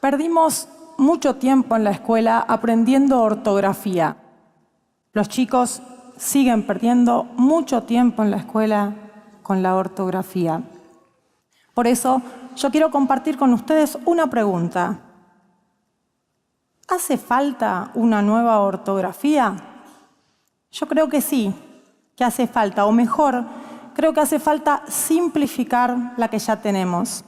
Perdimos mucho tiempo en la escuela aprendiendo ortografía. Los chicos siguen perdiendo mucho tiempo en la escuela con la ortografía. Por eso, yo quiero compartir con ustedes una pregunta. ¿Hace falta una nueva ortografía? Yo creo que sí, que hace falta, o mejor, creo que hace falta simplificar la que ya tenemos.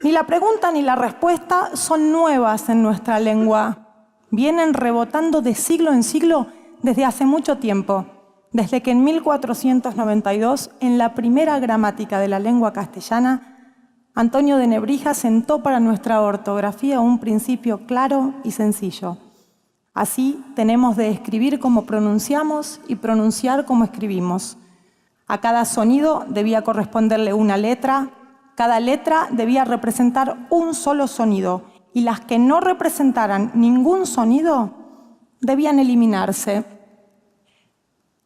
Ni la pregunta ni la respuesta son nuevas en nuestra lengua. Vienen rebotando de siglo en siglo desde hace mucho tiempo, desde que en 1492, en la primera gramática de la lengua castellana, Antonio de Nebrija sentó para nuestra ortografía un principio claro y sencillo. Así tenemos de escribir como pronunciamos y pronunciar como escribimos. A cada sonido debía corresponderle una letra. Cada letra debía representar un solo sonido y las que no representaran ningún sonido debían eliminarse.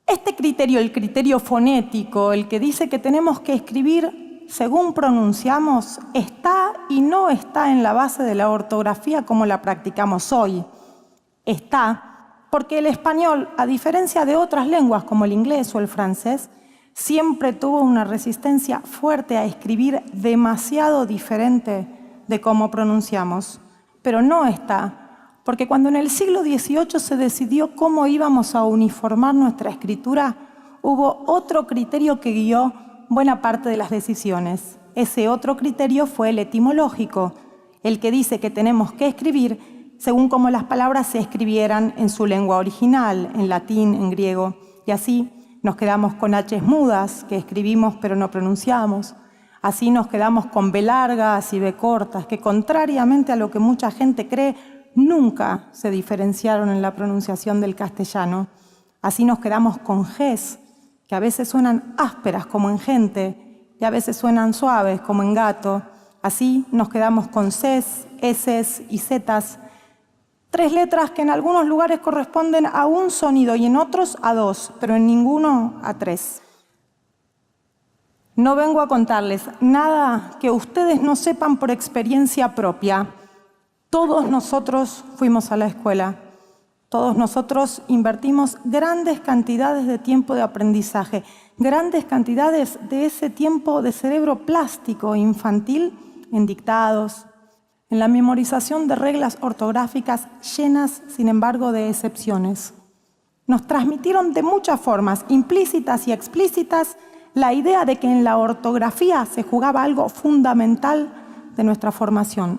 Este criterio, el criterio fonético, el que dice que tenemos que escribir según pronunciamos, está y no está en la base de la ortografía como la practicamos hoy. Está porque el español, a diferencia de otras lenguas como el inglés o el francés, siempre tuvo una resistencia fuerte a escribir demasiado diferente de cómo pronunciamos. Pero no está, porque cuando en el siglo XVIII se decidió cómo íbamos a uniformar nuestra escritura, hubo otro criterio que guió buena parte de las decisiones. Ese otro criterio fue el etimológico, el que dice que tenemos que escribir según cómo las palabras se escribieran en su lengua original, en latín, en griego, y así nos quedamos con H's mudas, que escribimos pero no pronunciamos. Así nos quedamos con B largas y B cortas, que contrariamente a lo que mucha gente cree, nunca se diferenciaron en la pronunciación del castellano. Así nos quedamos con G's, que a veces suenan ásperas como en gente, y a veces suenan suaves como en gato. Así nos quedamos con C's, S's y Z's. 3 letras que en algunos lugares corresponden a un sonido y en otros a 2, pero en ninguno a 3. No vengo a contarles nada que ustedes no sepan por experiencia propia. Todos nosotros fuimos a la escuela. Todos nosotros invertimos grandes cantidades de tiempo de aprendizaje, grandes cantidades de ese tiempo de cerebro plástico infantil en dictados, en la memorización de reglas ortográficas llenas, sin embargo, de excepciones. Nos transmitieron de muchas formas, implícitas y explícitas, la idea de que en la ortografía se jugaba algo fundamental de nuestra formación.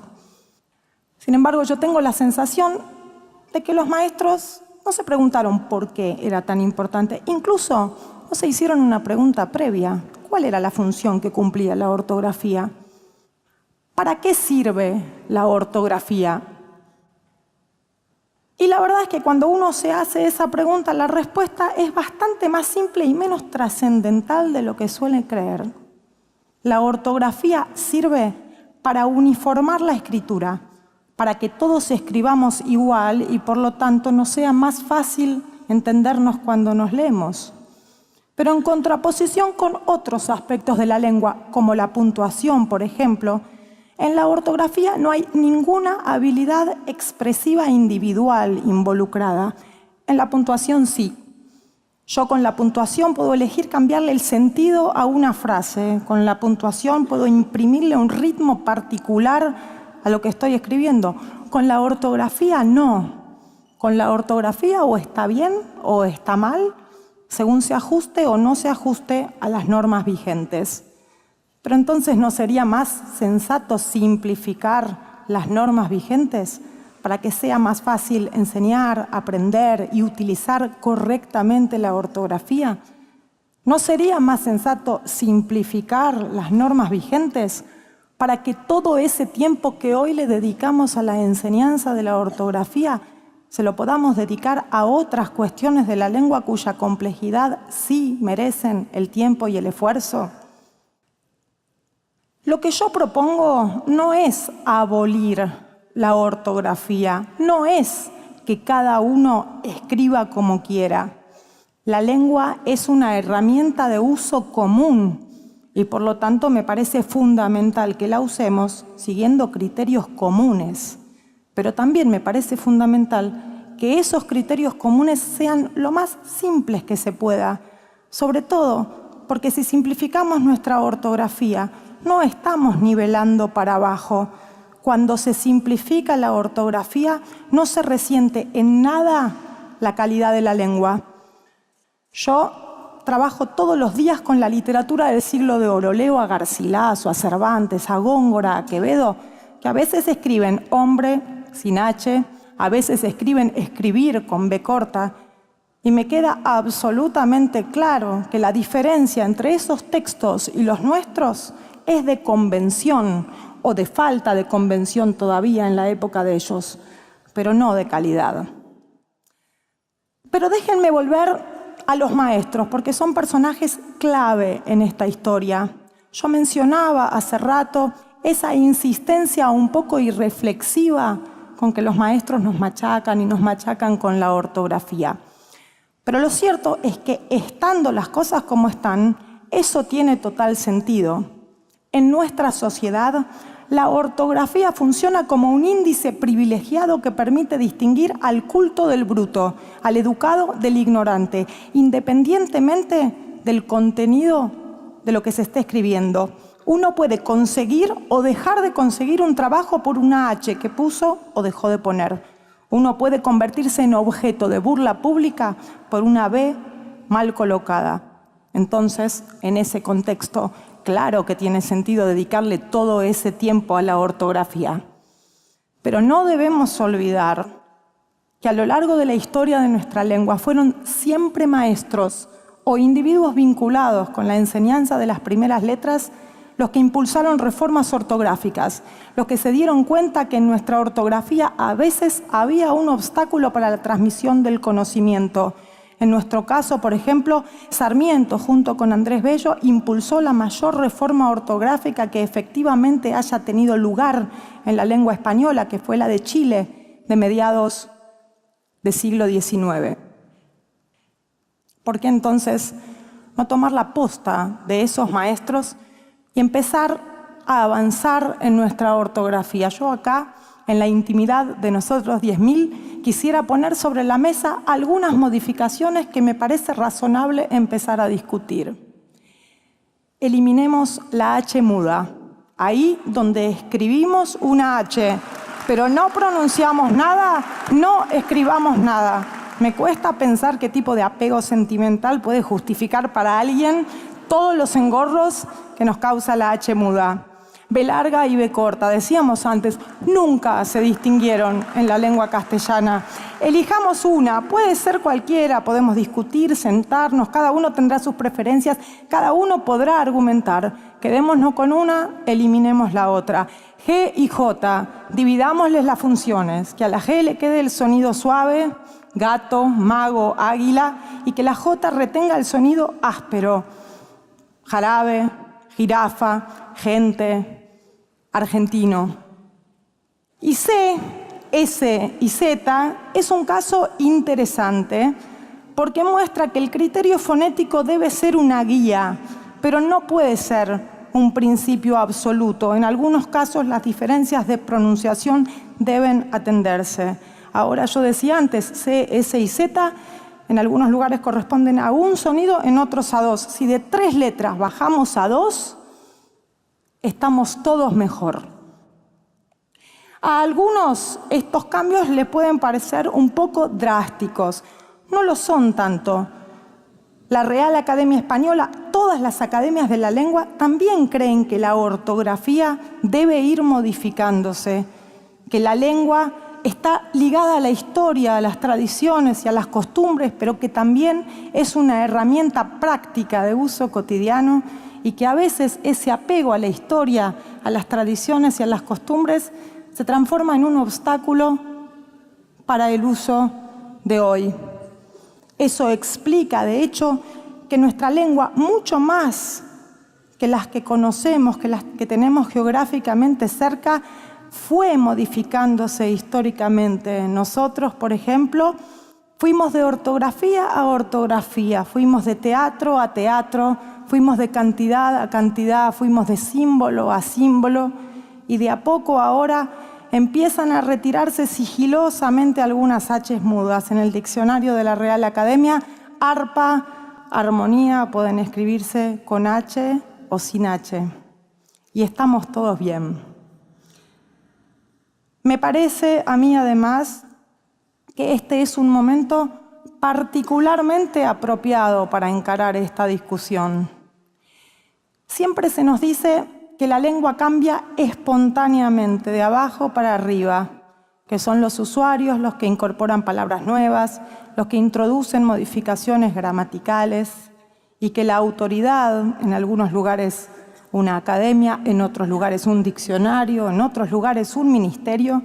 Sin embargo, yo tengo la sensación de que los maestros no se preguntaron por qué era tan importante. Incluso no se hicieron una pregunta previa. ¿Cuál era la función que cumplía la ortografía? ¿Para qué sirve la ortografía? Y la verdad es que cuando uno se hace esa pregunta, la respuesta es bastante más simple y menos trascendental de lo que suelen creer. La ortografía sirve para uniformar la escritura, para que todos escribamos igual y por lo tanto nos sea más fácil entendernos cuando nos leemos. Pero en contraposición con otros aspectos de la lengua, como la puntuación, por ejemplo, en la ortografía no hay ninguna habilidad expresiva individual involucrada. En la puntuación sí. Yo con la puntuación puedo elegir cambiarle el sentido a una frase. Con la puntuación puedo imprimirle un ritmo particular a lo que estoy escribiendo. Con la ortografía no. Con la ortografía o está bien o está mal, según se ajuste o no se ajuste a las normas vigentes. Pero entonces, ¿no sería más sensato simplificar las normas vigentes para que sea más fácil enseñar, aprender y utilizar correctamente la ortografía? ¿No sería más sensato simplificar las normas vigentes para que todo ese tiempo que hoy le dedicamos a la enseñanza de la ortografía se lo podamos dedicar a otras cuestiones de la lengua cuya complejidad sí merecen el tiempo y el esfuerzo? Lo que yo propongo no es abolir la ortografía, no es que cada uno escriba como quiera. La lengua es una herramienta de uso común y por lo tanto me parece fundamental que la usemos siguiendo criterios comunes. Pero también me parece fundamental que esos criterios comunes sean lo más simples que se pueda, sobre todo porque si simplificamos nuestra ortografía, no estamos nivelando para abajo. Cuando se simplifica la ortografía, no se resiente en nada la calidad de la lengua. Yo trabajo todos los días con la literatura del siglo de oro. Leo a Garcilaso, a Cervantes, a Góngora, a Quevedo, que a veces escriben hombre sin H, a veces escriben escribir con B corta, y me queda absolutamente claro que la diferencia entre esos textos y los nuestros es de convención, o de falta de convención todavía en la época de ellos, pero no de calidad. Pero déjenme volver a los maestros, porque son personajes clave en esta historia. Yo mencionaba hace rato esa insistencia un poco irreflexiva con que los maestros nos machacan y nos machacan con la ortografía. Pero lo cierto es que estando las cosas como están, eso tiene total sentido. En nuestra sociedad, la ortografía funciona como un índice privilegiado que permite distinguir al culto del bruto, al educado del ignorante, independientemente del contenido de lo que se esté escribiendo. Uno puede conseguir o dejar de conseguir un trabajo por una H que puso o dejó de poner. Uno puede convertirse en objeto de burla pública por una B mal colocada. Entonces, en ese contexto, claro que tiene sentido dedicarle todo ese tiempo a la ortografía. Pero no debemos olvidar que a lo largo de la historia de nuestra lengua fueron siempre maestros o individuos vinculados con la enseñanza de las primeras letras los que impulsaron reformas ortográficas, los que se dieron cuenta que en nuestra ortografía a veces había un obstáculo para la transmisión del conocimiento. En nuestro caso, por ejemplo, Sarmiento, junto con Andrés Bello, impulsó la mayor reforma ortográfica que efectivamente haya tenido lugar en la lengua española, que fue la de Chile, de mediados del siglo XIX. ¿Por qué entonces no tomar la posta de esos maestros y empezar a avanzar en nuestra ortografía? Yo acá, en la intimidad de nosotros 10.000, quisiera poner sobre la mesa algunas modificaciones que me parece razonable empezar a discutir. Eliminemos la H muda, ahí donde escribimos una H, pero no pronunciamos nada, no escribamos nada. Me cuesta pensar qué tipo de apego sentimental puede justificar para alguien todos los engorros que nos causa la H muda. B larga y B corta, decíamos antes, nunca se distinguieron en la lengua castellana. Elijamos una, puede ser cualquiera, podemos discutir, sentarnos, cada uno tendrá sus preferencias, cada uno podrá argumentar. Quedémonos con una, eliminemos la otra. G y J, dividámosles las funciones, que a la G le quede el sonido suave, gato, mago, águila, y que la J retenga el sonido áspero, jarabe, jirafa, gente, argentino. Y C, S y Z es un caso interesante porque muestra que el criterio fonético debe ser una guía, pero no puede ser un principio absoluto. En algunos casos las diferencias de pronunciación deben atenderse. Ahora yo decía antes, C, S y Z en algunos lugares corresponden a un sonido, en otros a dos. Si de 3 letras bajamos a 2, estamos todos mejor. A algunos estos cambios les pueden parecer un poco drásticos. No lo son tanto. La Real Academia Española, todas las academias de la lengua, también creen que la ortografía debe ir modificándose, que la lengua está ligada a la historia, a las tradiciones y a las costumbres, pero que también es una herramienta práctica de uso cotidiano y que a veces ese apego a la historia, a las tradiciones y a las costumbres se transforma en un obstáculo para el uso de hoy. Eso explica, de hecho, que nuestra lengua, mucho más que las que conocemos, que las que tenemos geográficamente cerca, fue modificándose históricamente. Nosotros, por ejemplo, Fuimos de ortografía a ortografía, fuimos de teatro a teatro, fuimos de cantidad a cantidad, fuimos de símbolo a símbolo, y de a poco ahora empiezan a retirarse sigilosamente algunas H's mudas. En el diccionario de la Real Academia, arpa, armonía, pueden escribirse con H o sin H. Y estamos todos bien. Me parece a mí además que este es un momento particularmente apropiado para encarar esta discusión. Siempre se nos dice que la lengua cambia espontáneamente, de abajo para arriba, que son los usuarios los que incorporan palabras nuevas, los que introducen modificaciones gramaticales, y que la autoridad, en algunos lugares una academia, en otros lugares un diccionario, en otros lugares un ministerio,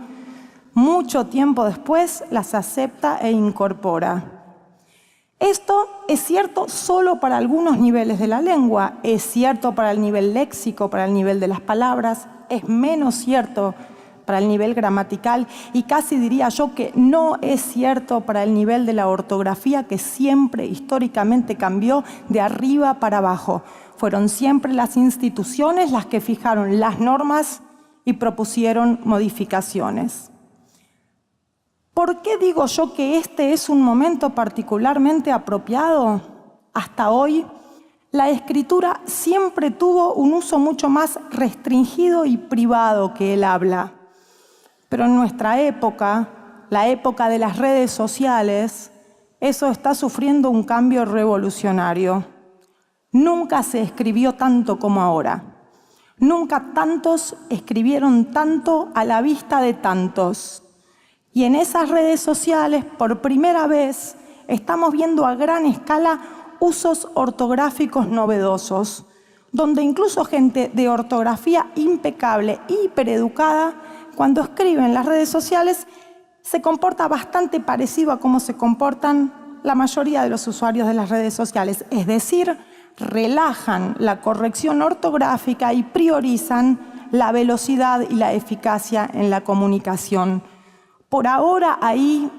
mucho tiempo después las acepta e incorpora. Esto es cierto solo para algunos niveles de la lengua, es cierto para el nivel léxico, para el nivel de las palabras, es menos cierto para el nivel gramatical y casi diría yo que no es cierto para el nivel de la ortografía, que siempre históricamente cambió de arriba para abajo. Fueron siempre las instituciones las que fijaron las normas y propusieron modificaciones. ¿Por qué digo yo que este es un momento particularmente apropiado? Hasta hoy, la escritura siempre tuvo un uso mucho más restringido y privado que el habla. Pero en nuestra época, la época de las redes sociales, eso está sufriendo un cambio revolucionario. Nunca se escribió tanto como ahora. Nunca tantos escribieron tanto a la vista de tantos. Y en esas redes sociales, por primera vez, estamos viendo a gran escala usos ortográficos novedosos, donde incluso gente de ortografía impecable, hipereducada, cuando escribe en las redes sociales, se comporta bastante parecido a cómo se comportan la mayoría de los usuarios de las redes sociales. Es decir, relajan la corrección ortográfica y priorizan la velocidad y la eficacia en la comunicación. Por ahora ahí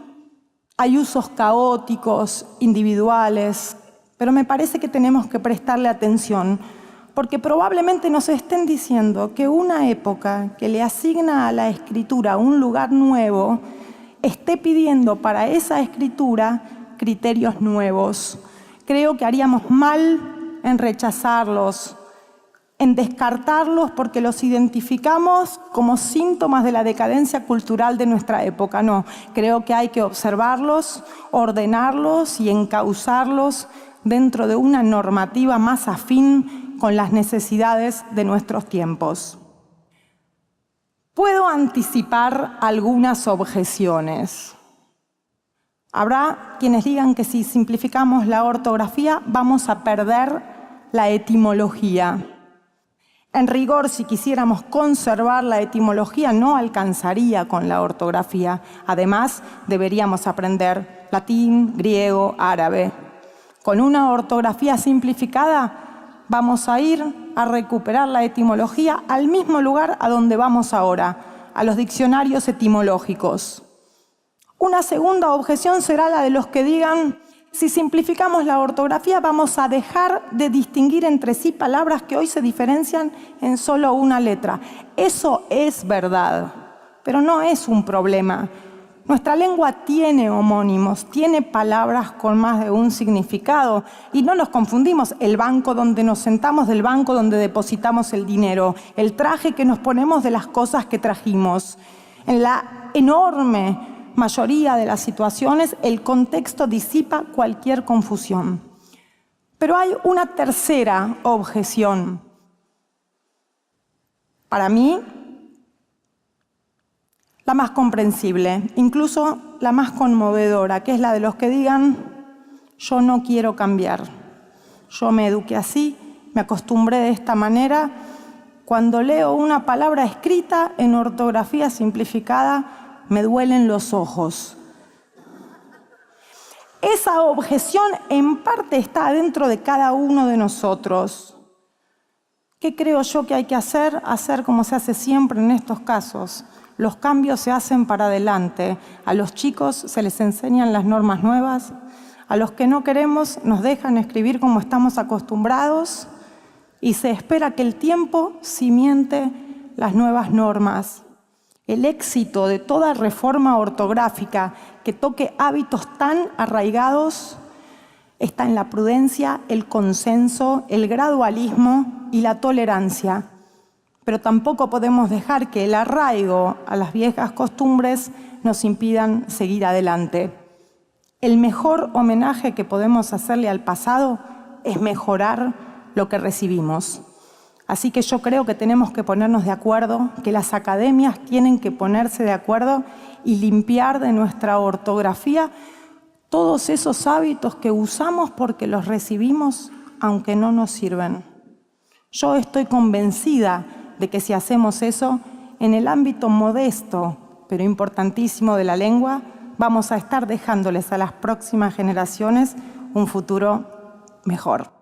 hay usos caóticos, individuales, pero me parece que tenemos que prestarle atención, porque probablemente nos estén diciendo que una época que le asigna a la escritura un lugar nuevo esté pidiendo para esa escritura criterios nuevos. Creo que haríamos mal en rechazarlos, en descartarlos porque los identificamos como síntomas de la decadencia cultural de nuestra época. No, creo que hay que observarlos, ordenarlos y encauzarlos dentro de una normativa más afín con las necesidades de nuestros tiempos. Puedo anticipar algunas objeciones. Habrá quienes digan que si simplificamos la ortografía vamos a perder la etimología. En rigor, si quisiéramos conservar la etimología, no alcanzaría con la ortografía. Además, deberíamos aprender latín, griego, árabe. Con una ortografía simplificada, vamos a ir a recuperar la etimología al mismo lugar a donde vamos ahora, a los diccionarios etimológicos. Una segunda objeción será la de los que digan: si simplificamos la ortografía, vamos a dejar de distinguir entre sí palabras que hoy se diferencian en solo una letra. Eso es verdad, pero no es un problema. Nuestra lengua tiene homónimos, tiene palabras con más de un significado. Y no nos confundimos: el banco donde nos sentamos del banco donde depositamos el dinero, el traje que nos ponemos de las cosas que trajimos. En la enorme mayoría de las situaciones, el contexto disipa cualquier confusión. Pero hay una tercera objeción. Para mí, la más comprensible, incluso la más conmovedora, que es la de los que digan: yo no quiero cambiar. Yo me eduqué así, me acostumbré de esta manera. Cuando leo una palabra escrita en ortografía simplificada, me duelen los ojos. Esa objeción en parte está dentro de cada uno de nosotros. ¿Qué creo yo que hay que hacer? Hacer como se hace siempre en estos casos: Los cambios se hacen para adelante. A los chicos se les enseñan las normas nuevas. A los que no queremos nos dejan escribir como estamos acostumbrados y se espera que el tiempo cimiente las nuevas normas. El éxito de toda reforma ortográfica que toque hábitos tan arraigados está en la prudencia, el consenso, el gradualismo y la tolerancia. Pero tampoco podemos dejar que el arraigo a las viejas costumbres nos impidan seguir adelante. El mejor homenaje que podemos hacerle al pasado es mejorar lo que recibimos. Así que yo creo que tenemos que ponernos de acuerdo, que las academias tienen que ponerse de acuerdo y limpiar de nuestra ortografía todos esos hábitos que usamos porque los recibimos, aunque no nos sirven. Yo estoy convencida de que si hacemos eso, en el ámbito modesto, pero importantísimo de la lengua, vamos a estar dejándoles a las próximas generaciones un futuro mejor.